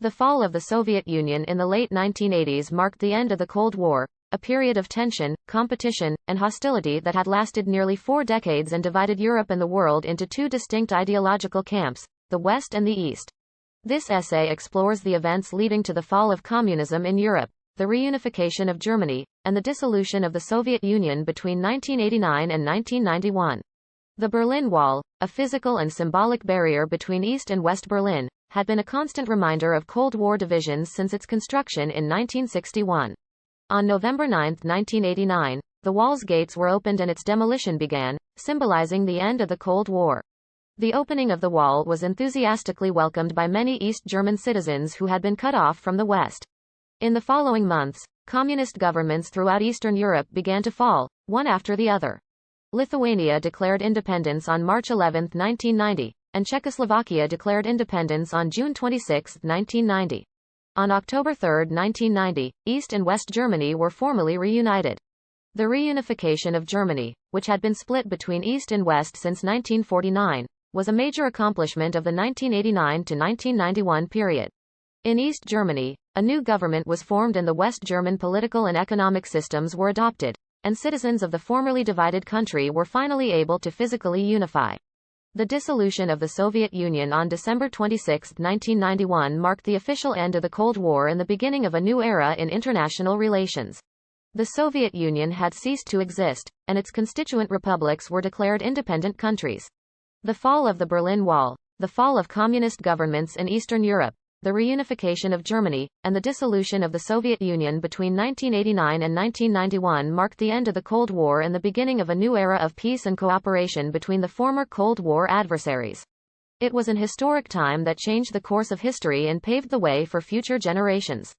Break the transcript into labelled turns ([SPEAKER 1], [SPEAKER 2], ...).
[SPEAKER 1] The fall of the Soviet Union in the late 1980s marked the end of the Cold War, a period of tension, competition, and hostility that had lasted nearly 4 decades and divided Europe and the world into two distinct ideological camps, the West and the East. This essay explores the events leading to the fall of communism in Europe, the reunification of Germany, and the dissolution of the Soviet Union between 1989 and 1991. The Berlin Wall, a physical and symbolic barrier between East and West Berlin, had been a constant reminder of Cold War divisions since its construction in 1961. On November 9, 1989, the wall's gates were opened and its demolition began, symbolizing the end of the Cold War. The opening of the wall was enthusiastically welcomed by many East German citizens who had been cut off from the West. In the following months, communist governments throughout Eastern Europe began to fall, one after the other. Lithuania declared independence on March 11, 1990, and Czechoslovakia declared independence on June 26, 1990. On October 3, 1990, East and West Germany were formally reunited. The reunification of Germany, which had been split between East and West since 1949, was a major accomplishment of the 1989 to 1991 period. In East Germany, a new government was formed and the West German political and economic systems were adopted, and citizens of the formerly divided country were finally able to physically unify. The dissolution of the Soviet Union on December 26, 1991 marked the official end of the Cold War and the beginning of a new era in international relations. The Soviet Union had ceased to exist, and its constituent republics were declared independent countries. The fall of the Berlin Wall, the fall of communist governments in Eastern Europe, the reunification of Germany, and the dissolution of the Soviet Union between 1989 and 1991 marked the end of the Cold War and the beginning of a new era of peace and cooperation between the former Cold War adversaries. It was an historic time that changed the course of history and paved the way for future generations.